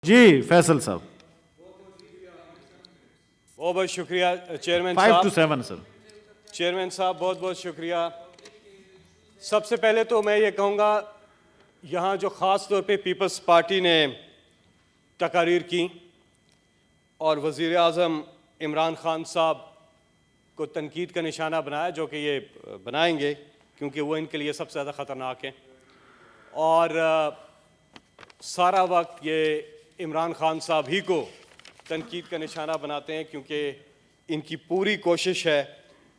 जी फैसल साहब। बहुत बहुत शुक्रिया चेयरमैन 5 to साहब। 7 सर। चेयरमैन साहब बहुत बहुत शुक्रिया। सबसे पहले तो मैं ये कहूँगा, यहाँ जो ख़ास तौर पे पीपल्स पार्टी ने तकारीर की और वज़ीर आज़म इमरान ख़ान साहब को तनकीद का निशाना बनाया, जो कि ये बनाएंगे क्योंकि वो इनके लिए सबसे ज़्यादा ख़तरनाक है, और सारा वक्त ये इमरान ख़ान साहब ही को तनकीद का निशाना बनाते हैं, क्योंकि इनकी पूरी कोशिश है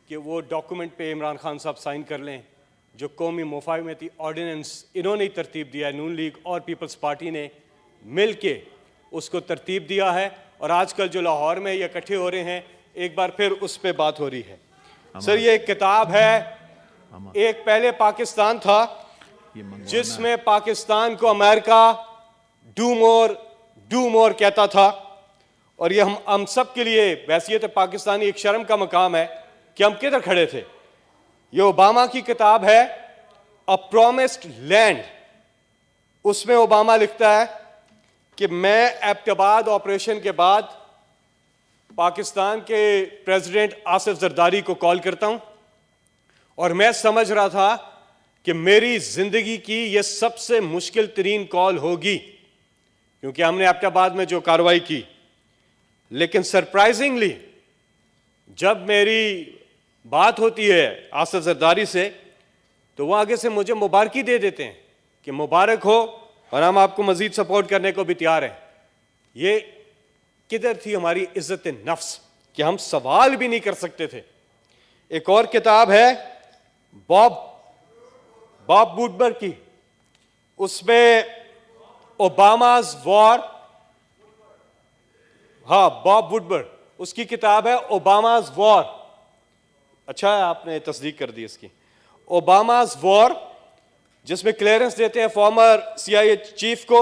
कि वो डॉक्यूमेंट पे इमरान ख़ान साहब साइन कर लें जो कौमी मुफाहमती ऑर्डिनेंस इन्होंने ही तरतीब दिया है, नून लीग और पीपल्स पार्टी ने मिल के उसको तरतीब दिया है। और आजकल जो लाहौर में ये इकट्ठे हो रहे हैं, एक बार फिर उस पर बात हो रही है। सर ये एक किताब है, एक पहले पाकिस्तान था जिसमें पाकिस्तान को अमेरिका डू मोर कहता था, और ये हम सब के लिए वैसियत पाकिस्तानी एक शर्म का मकाम है कि हम किधर खड़े थे। ये ओबामा की किताब है अ प्रॉमिस्ड लैंड। उसमें ओबामा लिखता है कि मैं एबटाबाद ऑपरेशन के बाद पाकिस्तान के प्रेसिडेंट आसिफ जरदारी को कॉल करता हूं, और मैं समझ रहा था कि मेरी जिंदगी की यह सबसे मुश्किल तरीन कॉल होगी, क्योंकि हमने एबटाबाद में जो कार्रवाई की। लेकिन सरप्राइजिंगली जब मेरी बात होती है आसिफ जरदारी से, तो वह आगे से मुझे मुबारकी दे देते हैं कि मुबारक हो और हम आपको मजीद सपोर्ट करने को भी तैयार हैं। ये किधर थी हमारी इज्जत नफ्स कि हम सवाल भी नहीं कर सकते थे। एक और किताब है बॉब वुडवर्ड की, उसमें ओबामा's वॉर, हाँ बॉब वुडवर्ड, उसकी किताब है ओबामा's वॉर। अच्छा है आपने तस्दीक कर दी इसकी। ओबामा's वॉर, जिसमें क्लियरेंस देते हैं फॉर्मर CIA चीफ को,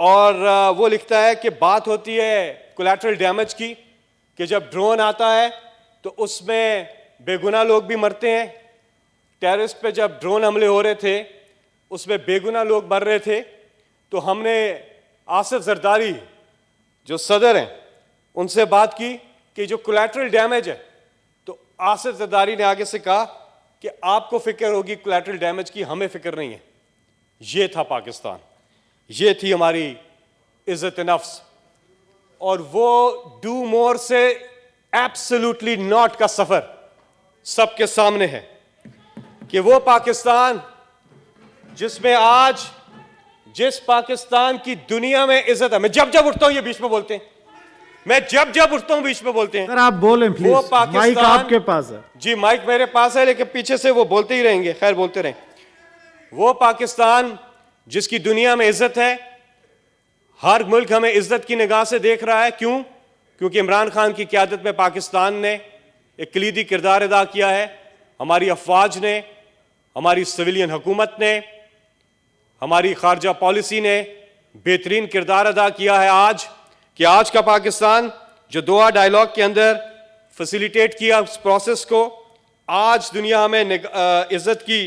और वो लिखता है कि बात होती है कोलैटरल डैमेज की, कि जब ड्रोन आता है तो उसमें बेगुनाह लोग भी मरते हैं। टेररिस्ट पे जब ड्रोन हमले हो रहे थे उसमें बेगुनाह लोग मर रहे थे, तो हमने आसिफ जरदारी जो सदर हैं उनसे बात की कि जो कोलैटरल डैमेज है, तो आसिफ जरदारी ने आगे से कहा कि आपको फिक्र होगी कोलैटरल डैमेज की, हमें फिक्र नहीं है। ये था पाकिस्तान, ये थी हमारी इज्जत नफ्स। और वो डू मोर से एब्सोल्युटली नॉट का सफर सबके सामने है कि वो पाकिस्तान जिसमें आज जिस पाकिस्तान की दुनिया में इज्जत है, मैं जब जब उठता हूं ये बीच में बोलते हैं, मैं जब जब उठता हूं बीच में बोलते हैं। सर आप बोलें प्लीज, वो पाकिस्तान, माइक आपके पास है। जी माइक मेरे पास है, लेकिन पीछे से वो बोलते ही रहेंगे, खैर बोलते रहें। वो पाकिस्तान जिसकी दुनिया में इज्जत है, हर मुल्क हमें इज्जत की निगाह से देख रहा है। क्यों? क्योंकि इमरान खान की क़यादत में पाकिस्तान ने एक कलीदी किरदार अदा किया है। हमारी अफवाज ने, हमारी सिविलियन हुकूमत ने, हमारी खारजा पॉलिसी ने बेहतरीन किरदार अदा किया है। आज का पाकिस्तान जो दोहा डायलॉग के अंदर फैसिलिटेट किया उस प्रोसेस को, आज दुनिया हमें इज्जत की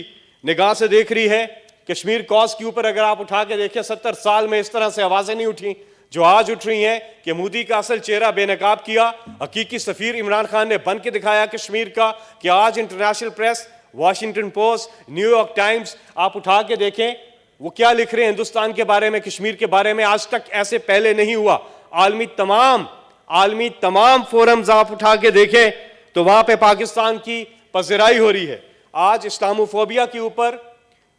निगाह से देख रही है। कश्मीर कॉज के ऊपर अगर आप उठा के देखें, 70 साल में इस तरह से आवाजें नहीं उठी जो आज उठ रही हैं कि मोदी का असल चेहरा बेनकाब किया, हकीकी सफीर इमरान खान ने बन के दिखाया कश्मीर का। कि आज international press, Washington post, New York times, आप उठा के देखें वो क्या लिख रहे हैं हिंदुस्तान के बारे में, कश्मीर के बारे में। आज तक ऐसे पहले नहीं हुआ। आलमी तमाम फोरम्स आप उठा के देखें तो वहां पे पाकिस्तान की पज़िराई हो रही है। आज इस्लामोफोबिया के ऊपर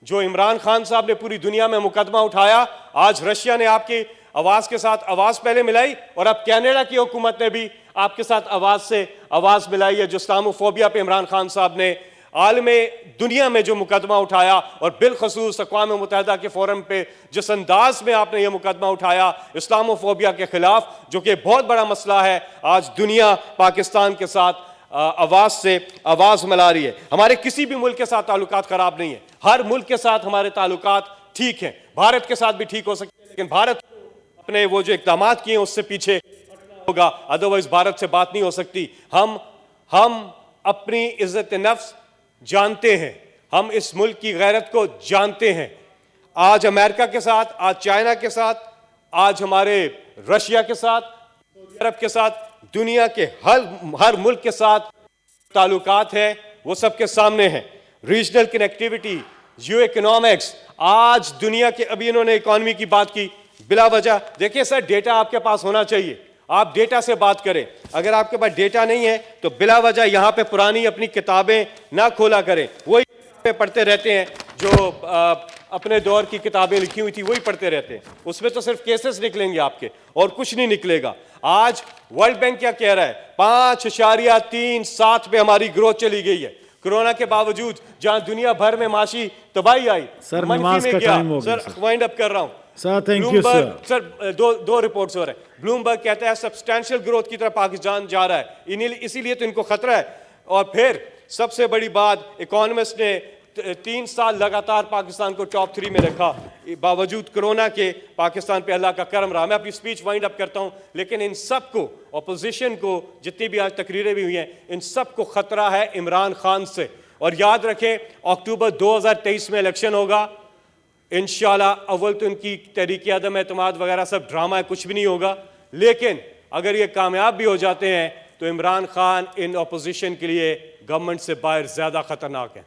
जो इमरान खान साहब ने पूरी दुनिया में मुकदमा उठाया, आज रशिया ने आपकी आवाज के साथ आवाज पहले मिलाई, और अब कनाडा की हुकूमत ने भी आपके साथ आवाज मिलाई है। जो इस्लामोफोबिया पे इमरान खान साहब ने आलमे दुनिया में जो मुकदमा उठाया, और बिलखसूस अक़वाम मुत्तहिदा के फोरम पे जिस अंदाज में आपने ये मुकदमा उठाया इस्लामोफोबिया के खिलाफ, जो कि बहुत बड़ा मसला है, आज दुनिया पाकिस्तान के साथ आवाज मिला रही है। हमारे किसी भी मुल्क के साथ ताल्लुकात खराब नहीं है, हर मुल्क के साथ हमारे ताल्लुकात ठीक हैं। भारत के साथ भी ठीक हो सकते हैं, लेकिन भारत अपने वो जो इक़दाम किए हैं उससे पीछे होगा, अदरवाइज भारत से बात नहीं हो सकती। हम अपनी इज्जत नफ्स जानते हैं, हम इस मुल्क की गैरत को जानते हैं। आज अमेरिका के साथ, आज चाइना के साथ, आज हमारे रशिया के साथ, अरब के साथ, दुनिया के हर मुल्क के साथ ताल्लुकात है, वो सबके सामने है। रीजनल कनेक्टिविटी, जियो इकोनॉमिक्स, आज दुनिया के, अभी इन्होंने इकोनॉमी की बात की बिला वजह। देखिए सर, डेटा आपके पास होना चाहिए, आप डेटा से बात करें। अगर आपके पास डेटा नहीं है तो बिला वजह यहां पे पुरानी अपनी किताबें ना खोला करें, वही पढ़ते रहते हैं जो अपने दौर की किताबें लिखी हुई थी वही पढ़ते रहते हैं। उसमें तो सिर्फ केसेस निकलेंगे आपके और कुछ नहीं निकलेगा। आज वर्ल्ड बैंक क्या कह रहा है, 5.37 पे हमारी ग्रोथ चली गई है। कोरोना के बावजूद जहां दुनिया भर में माशी तबाही आई, सर, मनफी नमाज में का गया। टाइम हो गया, सर वाइंड अप कर रहा हूं सर, थैंक यू सर। दो रिपोर्ट्स हो रहे हैं। ब्लूमबर्ग कहता है सब्सटैंशियल ग्रोथ की तरफ पाकिस्तान जा रहा है, इसीलिए तो इनको खतरा है। और फिर सबसे बड़ी बात, इकोनॉमिस्ट ने 3 साल लगातार पाकिस्तान को टॉप 3 में रखा, बावजूद कोरोना के पाकिस्तान पे अल्लाह का करम रहा। मैं अपनी स्पीच वाइंड अप करता हूं, लेकिन इन सब को, अपोजिशन को, जितनी भी आज तकरीरें भी हुई हैं, इन सब को खतरा है इमरान खान से। और याद रखें, अक्टूबर 2023 में इलेक्शन होगा इंशाल्लाह। अव्वल तो इनकी तहरीक अदम एतमाद वगैरह सब ड्रामा है, कुछ भी नहीं होगा। लेकिन अगर ये कामयाब भी हो जाते हैं तो इमरान खान इन अपोजिशन के लिए गवर्नमेंट से बाहर ज्यादा खतरनाक है।